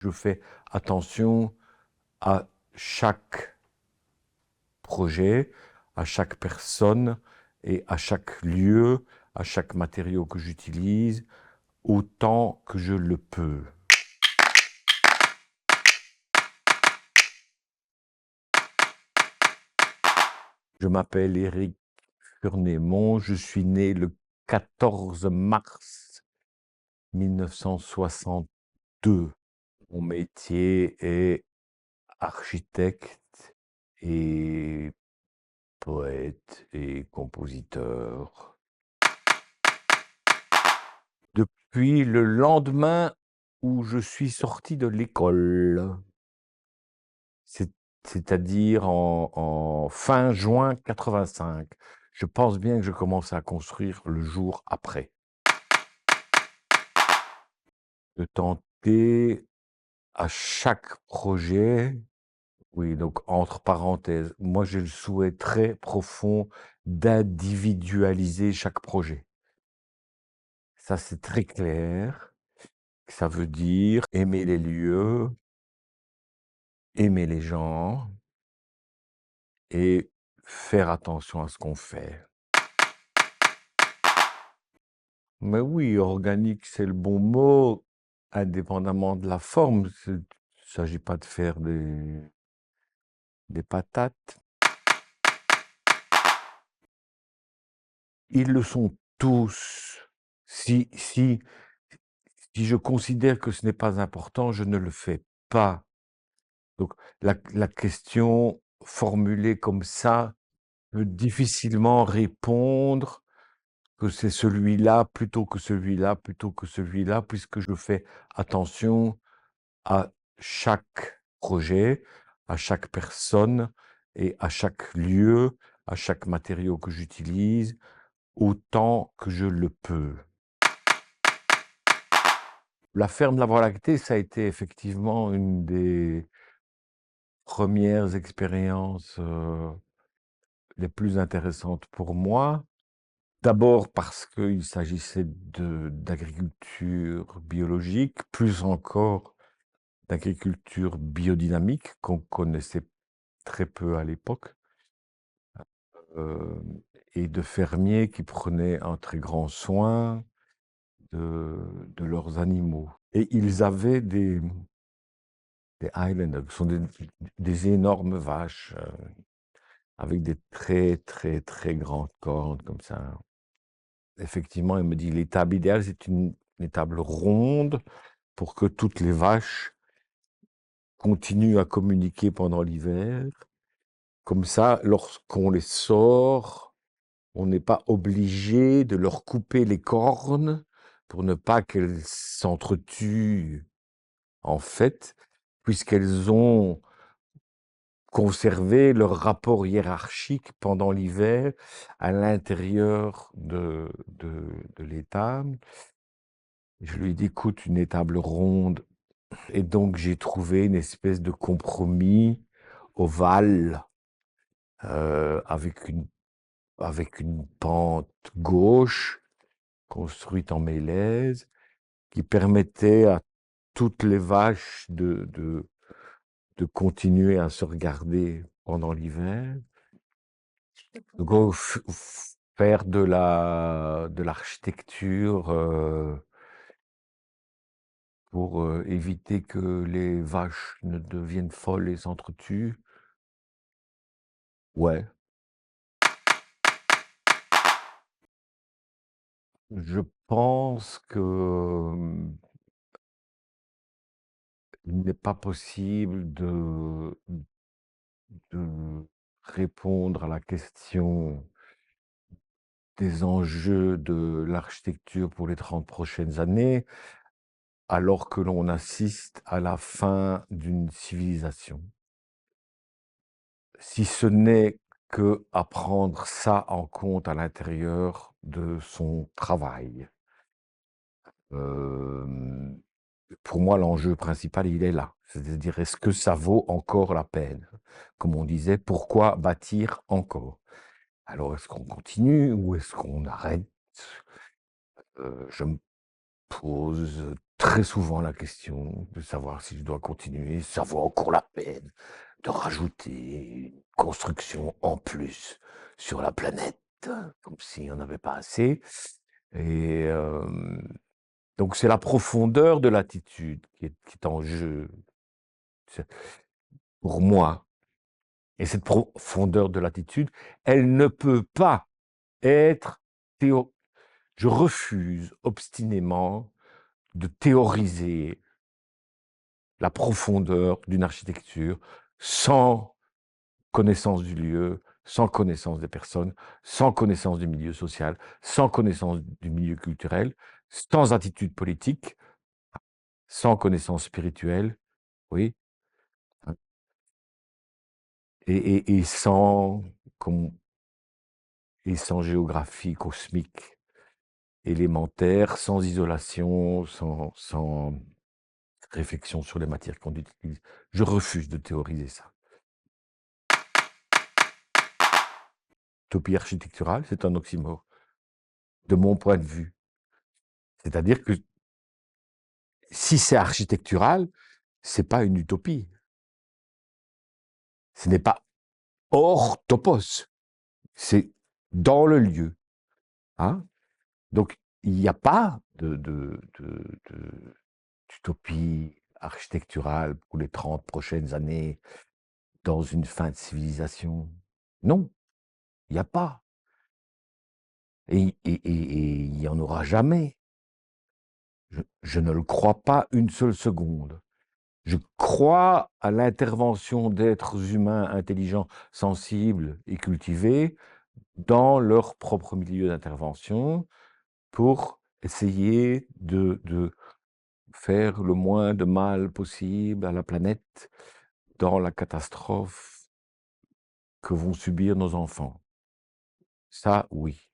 Je fais attention à chaque projet, à chaque personne et à chaque lieu, à chaque matériau que j'utilise, autant que je le peux. Je m'appelle Éric Furnémont, je suis né le 14 mars 1962. Mon métier est architecte et poète et compositeur. Depuis le lendemain où je suis sorti de l'école, c'est- c'est-à-dire en fin juin 85. Je pense bien que je commence à construire le jour après. De tenter à chaque projet, oui, donc entre parenthèses, moi j'ai le souhait très profond d'individualiser chaque projet. Ça, c'est très clair. Ça veut dire aimer les lieux, aimer les gens et faire attention à ce qu'on fait. Mais oui, organique, c'est le bon mot, indépendamment de la forme. Il ne s'agit pas de faire des patates. Ils le sont tous. Si je considère que ce n'est pas important, je ne le fais pas. Donc la question formulée comme ça peut difficilement répondre que c'est celui-là plutôt que celui-là, plutôt que celui-là, puisque je fais attention à chaque projet, à chaque personne et à chaque lieu, à chaque matériau que j'utilise, autant que je le peux. La ferme de la Voie lactée, ça a été effectivement une des premières expériences les plus intéressantes pour moi. D'abord parce qu'il s'agissait d'agriculture biologique, plus encore d'agriculture biodynamique qu'on connaissait très peu à l'époque, euh, et de fermiers qui prenaient un très grand soin de leurs animaux. Et ils avaient des Highlanders, qui sont des énormes vaches avec des très très très grandes cornes comme ça. Effectivement, il me dit l'étable idéale, c'est une étable ronde pour que toutes les vaches continuent à communiquer pendant l'hiver. Comme ça, lorsqu'on les sort, on n'est pas obligé de leur couper les cornes pour ne pas qu'elles s'entretuent, en fait, puisqu'elles ont conservé leur rapport hiérarchique pendant l'hiver à l'intérieur de l'étable. Je lui ai dit, écoute, une étable ronde. Et donc, j'ai trouvé une espèce de compromis ovale avec une pente gauche construite en mélèze qui permettait à toutes les vaches de continuer à se regarder pendant l'hiver. Donc, faire de l'architecture pour éviter que les vaches ne deviennent folles et s'entretuent. Ouais. Je pense que il n'est pas possible de répondre à la question des enjeux de l'architecture pour les 30 prochaines années, alors que l'on assiste à la fin d'une civilisation. Si ce n'est qu'à prendre ça en compte à l'intérieur de son travail. Pour moi, l'enjeu principal, il est là. C'est-à-dire, est-ce que ça vaut encore la peine? Comme on disait, pourquoi bâtir encore? Alors, est-ce qu'on continue ou est-ce qu'on arrête? Je me pose très souvent la question de savoir si je dois continuer, ça vaut encore la peine de rajouter une construction en plus sur la planète, comme s'il n'y en avait pas assez. Et donc c'est la profondeur de l'attitude qui est en jeu pour moi. Et cette profondeur de l'attitude, elle ne peut pas être théo. Je refuse obstinément de théoriser la profondeur d'une architecture sans connaissance du lieu, sans connaissance des personnes, sans connaissance du milieu social, sans connaissance du milieu culturel, sans attitude politique, sans connaissance spirituelle, oui, et sans, et sans géographie cosmique élémentaire, sans isolation, sans réflexion sur les matières qu'on utilise. Je refuse de théoriser ça. Utopie architecturale, c'est un oxymore, de mon point de vue. C'est-à-dire que si c'est architectural, c'est pas une utopie. Ce n'est pas hors topos, c'est dans le lieu. Hein. Donc, il n'y a pas d'utopie architecturale pour les 30 prochaines années dans une fin de civilisation. Non, il n'y a pas. Et il n'y en aura jamais. Je ne le crois pas une seule seconde. Je crois à l'intervention d'êtres humains intelligents, sensibles et cultivés dans leur propre milieu d'intervention pour essayer de faire le moins de mal possible à la planète dans la catastrophe que vont subir nos enfants. Ça, oui.